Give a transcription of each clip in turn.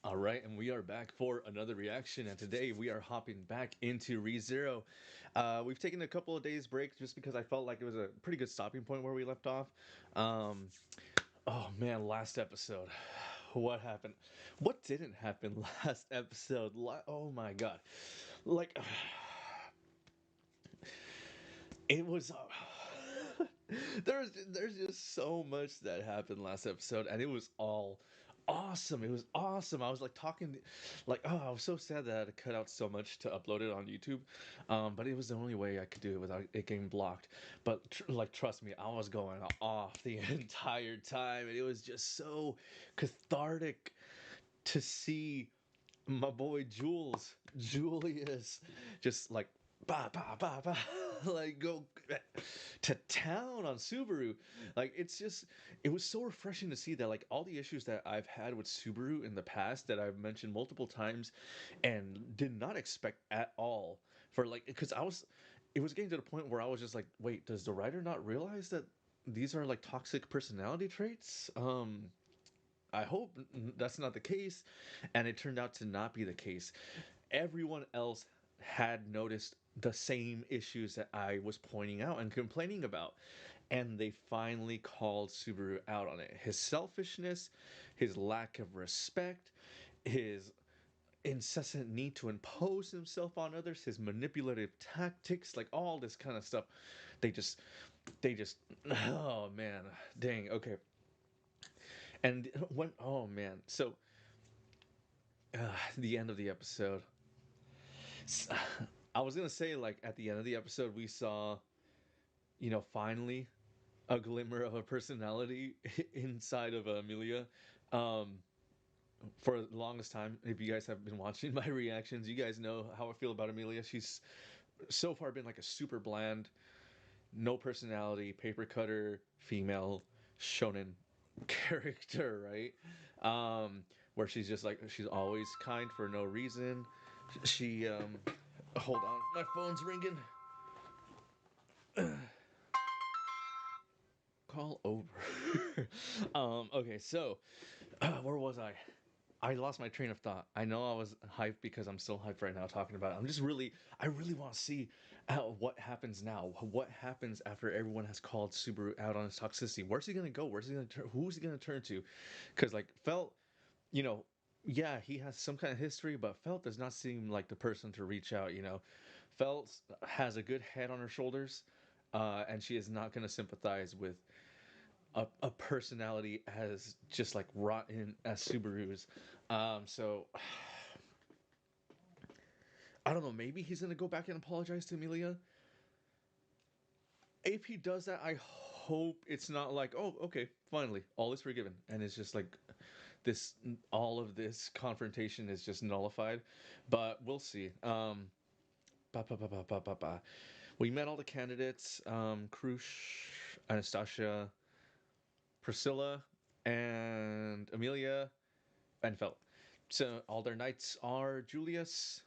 All right, and we are back for another reaction, and today we are hopping back into ReZero. We've taken a couple of days break just because I felt like it was a pretty good stopping point where we left off. Um, oh man, last episode, what happened? What didn't happen last episode? Oh my god, like it was. There's just so much that happened last episode, and it was all awesome. It was awesome. I was like talking, like, oh, I was so sad that I had to cut out so much to upload it on YouTube, but it was the only way I could do it without it getting blocked. But like, trust me, I was going off the entire time, and it was just so cathartic to see my boy Julius, just like bah bah bah bah, like go to town on Subaru. Like it was so refreshing to see that like all the issues that I've had with Subaru in the past that I've mentioned multiple times and did not expect at all for like because it was getting to the point where I was just like, wait, does the writer not realize that these are like toxic personality traits? I hope that's not the case. And it turned out to not be the case. Everyone else had noticed the same issues that I was pointing out and complaining about. And they finally called Subaru out on it. His selfishness, his lack of respect, his incessant need to impose himself on others, his manipulative tactics, like all this kind of stuff. They just, they just, oh man, dang, okay. And when, oh man, so the end of the episode. I was gonna say like at the end of the episode we saw, finally a glimmer of a personality inside of Amelia. Um, for the longest time, if you guys have been watching my reactions, you guys know how I feel about Amelia. She's so far been like a super bland, no personality, paper cutter, female shonen character, right? Where she's just like she's always kind for no reason. She hold on, my phone's ringing. Call over. Okay, so where was I? I lost my train of thought. I know I was hyped because I'm still hyped right now talking about it. I really want to see what happens now. What happens after everyone has called Subaru out on his toxicity? Where's he gonna go? Where's he gonna turn? Who's he gonna turn to? Because like Felt, you know, yeah, he has some kind of history, but Felt does not seem like the person to reach out. Felt has a good head on her shoulders, and she is not gonna sympathize with a personality as just like rotten as Subaru's. So I don't know. Maybe he's gonna go back and apologize to Amelia. If he does that, I hope it's not like, oh, okay, finally, all is forgiven, and it's just like this, all of this confrontation is just nullified. But we'll see. Ba, ba, ba, ba, ba, ba, ba. We met all the candidates: Krush, Anastasia, Priscilla, and Amelia, and Felt. So all their knights are Julius,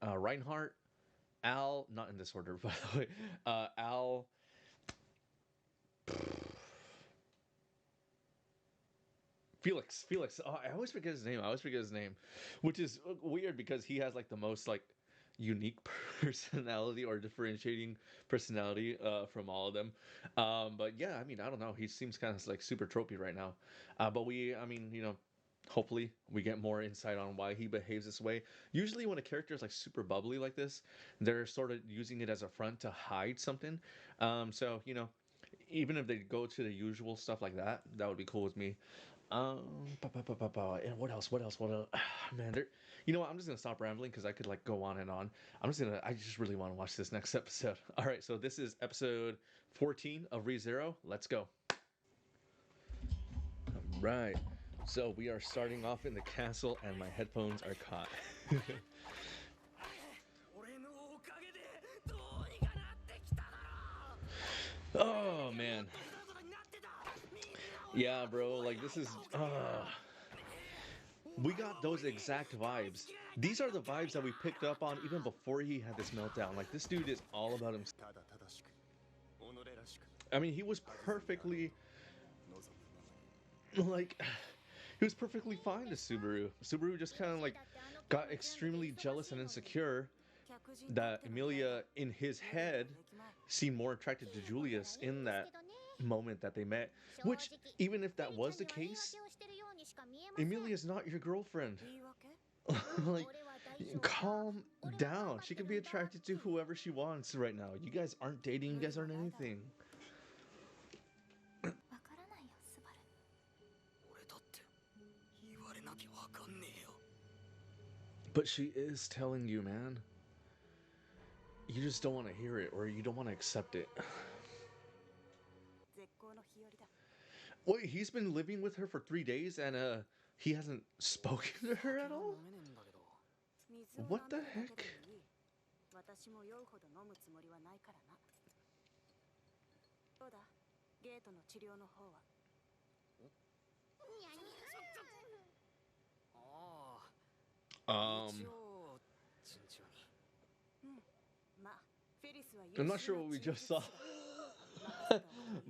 Reinhardt, Al, not in this order, by the way, Al, Felix. Oh, I always forget his name. Which is weird because he has like the most like unique personality or differentiating personality from all of them. But yeah, I mean, I don't know. He seems kind of like super tropey right now. But I mean, hopefully we get more insight on why he behaves this way. Usually when a character is like super bubbly like this, they're sort of using it as a front to hide something. So even if they go to the usual stuff like that, that would be cool with me. And what else? What else? What else? Man, you know what? I'm just gonna stop rambling because I could like go on and on. I just really want to watch this next episode. All right, so this is episode 14 of ReZero. Let's go. Right. So we are starting off in the castle, and my headphones are caught. Oh man. Yeah, bro. Like this is. We got those exact vibes. These are the vibes that we picked up on even before he had this meltdown. Like this dude is all about himself. I mean, he was perfectly like He was perfectly fine to Subaru. Subaru just kind of like got extremely jealous and insecure that Emilia, in his head, seemed more attracted to Julius in that moment that they met. Which, even if that was the case, Emilia's not your girlfriend. Like, calm down. She can be attracted to whoever she wants right now. You guys aren't dating. You guys aren't anything. But she is telling you, man. You just don't want to hear it, or you don't want to accept it. Wait, he's been living with her for 3 days and he hasn't spoken to her at all? What the heck? Um, I'm not sure what we just saw.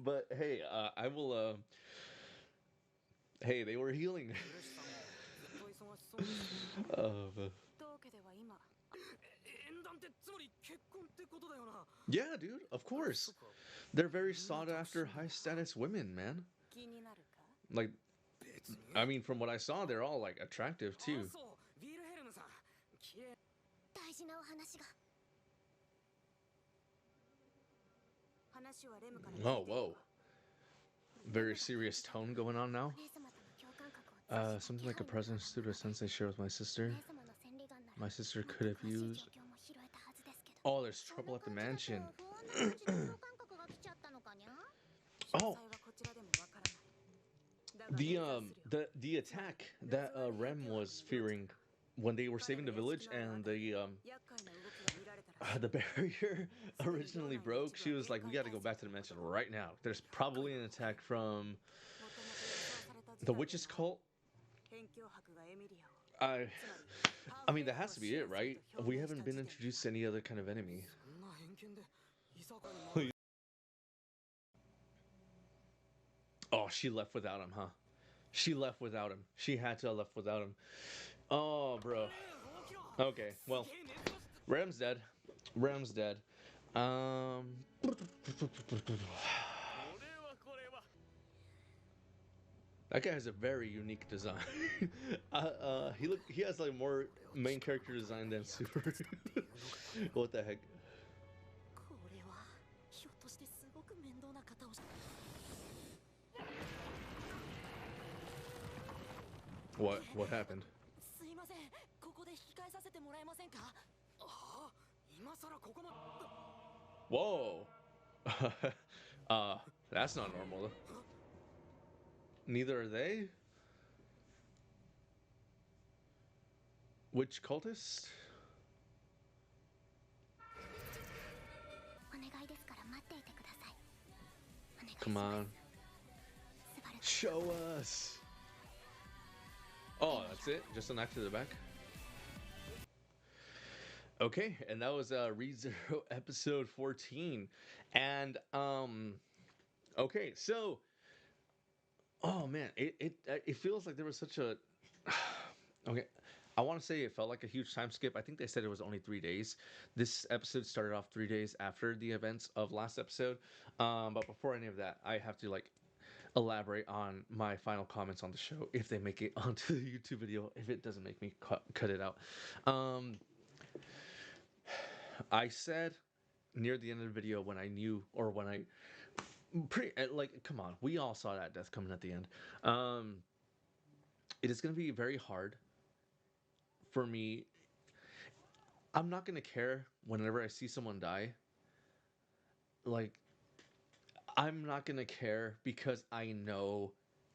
But hey, I will. Hey, they were healing. uh, yeah, dude. Of course, they're very sought after, high status women, man. Like, I mean, from what I saw, they're all like attractive too. Oh, whoa. Very serious tone going on now. Something like a present student sensei shared with my sister. My sister could have used. Oh, there's trouble at the mansion. Oh, the attack that Rem was fearing when they were saving the village and the barrier originally broke. She was like, "We got to go back to the mansion right now. There's probably an attack from the witch's cult." I, I mean, that has to be it, right? We haven't been introduced to any other kind of enemy. Oh, she left without him, huh? She left without him. She had to have left without him. Oh, bro. Okay, well, Ram's dead. Ram's dead. Um, that guy has a very unique design. He has like more main character design than Subaru. What the heck? What happened? Whoa. uh, that's not normal. Neither are they. Which cultist? Come on. Show us. Oh, that's it? Just an act to the back? Okay, and that was ReZero episode 14. And okay, so oh man, it feels like there was such a okay. I want to say it felt like a huge time skip. I think they said it was only 3 days. This episode started off 3 days after the events of last episode. But before any of that, I have to like elaborate on my final comments on the show if they make it onto the YouTube video. If it doesn't make me cut it out, I said near the end of the video when I knew or when I pretty like come on, we all saw that death coming at the end. Um, it is going to be very hard for me. I'm not going to care whenever I see someone die. Like I'm not going to care because I know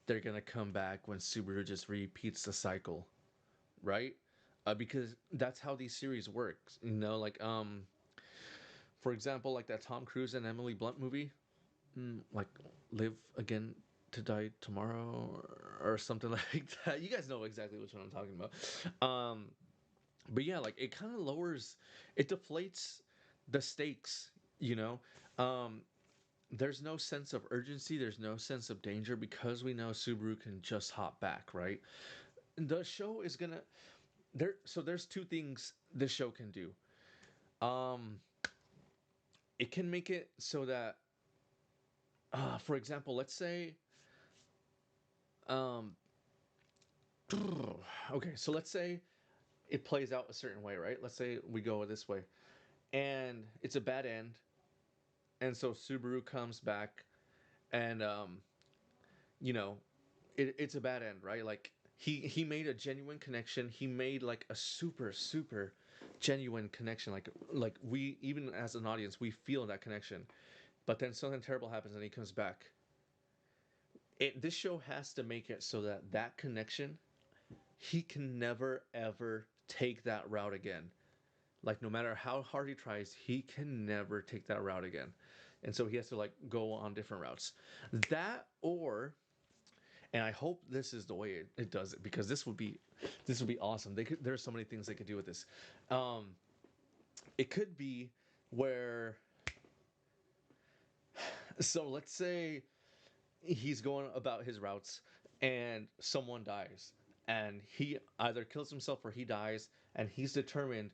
they're going to come back when Subaru just repeats the cycle, right? Because that's how these series works. You know, like for example, like that Tom Cruise and Emily Blunt movie, like Live Again to Die Tomorrow or something like that. You guys know exactly which one I'm talking about. But yeah, like it kind of lowers, it deflates the stakes, you know. there's no sense of urgency, there's no sense of danger because we know Subaru can just hop back, right? The show is gonna there so there's two things this show can do. Um it can make it so that for example, let's say um okay, so let's say it plays out a certain way, right? Let's say we go this way and it's a bad end, and so Subaru comes back and you know, it's a bad end, right? Like he made a genuine connection. He made like a super genuine connection. Like we, even as an audience, we feel that connection. But then something terrible happens and he comes back. This show has to make it so that that connection, he can never ever take that route again. Like no matter how hard he tries, he can never take that route again. And so he has to like go on different routes. That or, and I hope this is the way it does it, because this would be awesome. There's so many things they could do with this. Um, it could be where, so let's say he's going about his routes and someone dies, and he either kills himself or he dies, and he's determined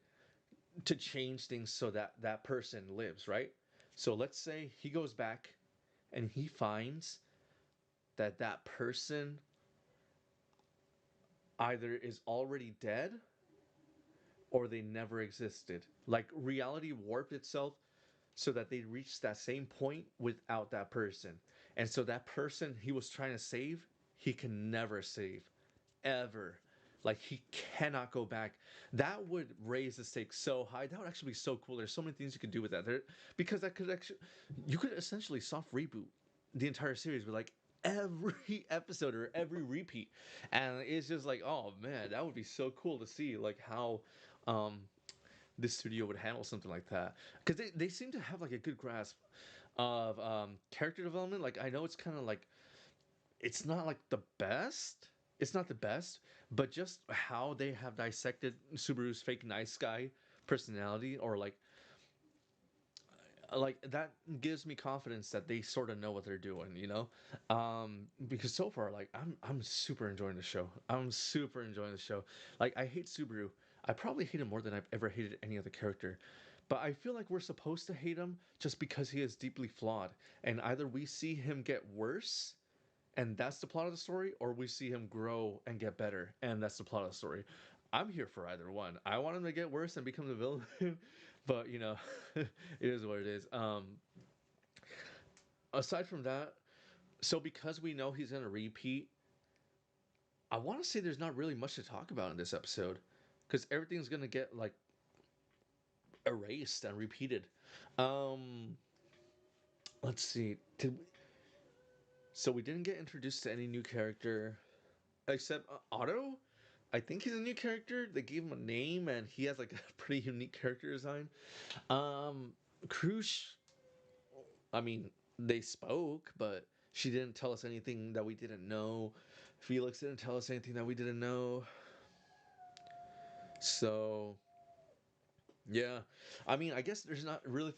to change things so that that person lives, right? So let's say he goes back and he finds that that person either is already dead or they never existed. Like reality warped itself so that they reached that same point without that person. And so that person he was trying to save, he can never save. Ever. Like he cannot go back. That would raise the stakes so high. That would actually be so cool. There's so many things you could do with that. Because that could actually, you could essentially soft reboot the entire series with like every episode or every repeat, and it's just like, oh man, that would be so cool to see like how um this studio would handle something like that, because they seem to have like a good grasp of character development. Like I know it's kind of like it's not like the best. It's not the best, but just how they have dissected Subaru's fake nice guy personality, or like that gives me confidence that they sort of know what they're doing, you know? Because so far, like I'm super enjoying the show. I'm super enjoying the show. Like I hate Subaru. I probably hate him more than I've ever hated any other character. But I feel like we're supposed to hate him just because he is deeply flawed. And either we see him get worse and that's the plot of the story, or we see him grow and get better, and that's the plot of the story. I'm here for either one. I want him to get worse and become the villain, but you know, it is what it is. Aside from that, so because we know he's gonna repeat, I want to say there's not really much to talk about in this episode, because everything's gonna get like erased and repeated. Um, let's see. So we didn't get introduced to any new character except Otto. I think he's a new character. They gave him a name, and he has like a pretty unique character design. Um, Krush. I mean, they spoke, but she didn't tell us anything that we didn't know. Felix didn't tell us anything that we didn't know. So yeah, I mean, I guess there's not really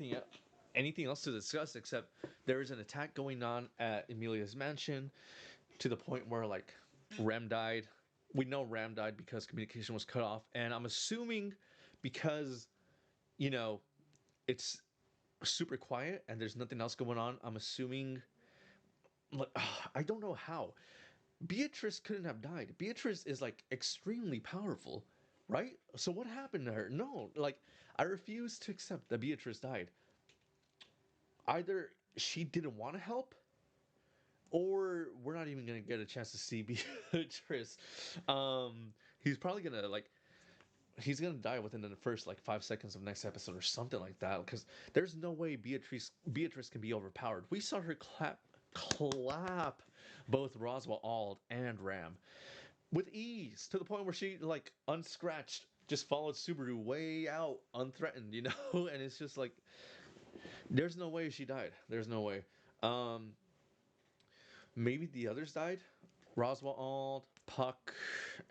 anything else to discuss except there is an attack going on at Emilia's mansion to the point where like Rem died. We know Ram died because communication was cut off, and I'm assuming because you know it's super quiet and there's nothing else going on. I'm assuming, like, I don't know how Beatrice couldn't have died. Beatrice is like extremely powerful, right? So what happened to her? No, like I refuse to accept that Beatrice died. Either she didn't want to help, or we're not even gonna get a chance to see Beatrice. He's probably gonna like he's gonna die within the first like 5 seconds of next episode or something like that. Because there's no way Beatrice can be overpowered. We saw her clap both Roswell Ald and Ram with ease to the point where she like unscratched just followed Subaru way out unthreatened, you know. And it's just like there's no way she died. There's no way. Um, Maybe the others died. Roswell Ald, Puck,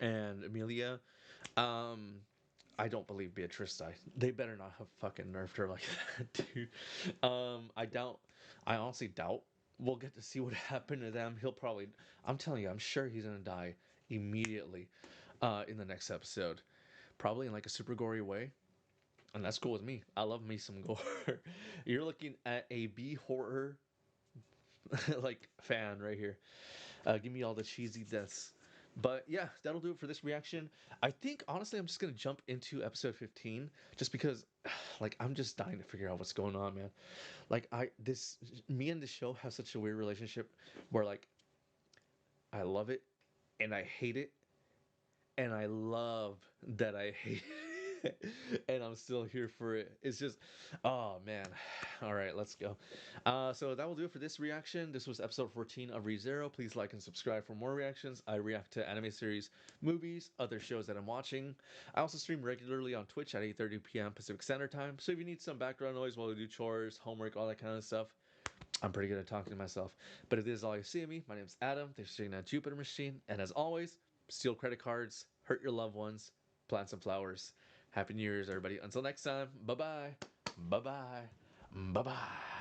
and Amelia. Um, I don't believe Beatrice died. They better not have fucking nerfed her like that, dude. I doubt. I honestly doubt we'll get to see what happened to them. He'll probably. I'm telling you, I'm sure he's gonna die immediately, in the next episode. Probably in like a super gory way, and that's cool with me. I love me some gore. You're looking at a B horror like fan right here. Give me all the cheesy deaths. But yeah, that'll do it for this reaction. I think honestly, I'm just gonna jump into episode 15, just because, like, I'm just dying to figure out what's going on, man. Like, me and the show have such a weird relationship, where like I love it and I hate it, and I love that I hate it, and I'm still here for it. It's just, oh man. All right, let's go. So that will do it for this reaction. This was episode 14 of ReZero. Please like and subscribe for more reactions. I react to anime series, movies, other shows that I'm watching. I also stream regularly on Twitch at 8:30 p.m. Pacific Standard Time. So if you need some background noise while you do chores, homework, all that kind of stuff, I'm pretty good at talking to myself. But if this is all you see of me, my name's Adam. Thanks for checking out Jupiter Machine. And as always, steal credit cards, hurt your loved ones, plant some flowers. Happy New Year's, everybody. Until next time, bye bye. Bye bye. Bye bye.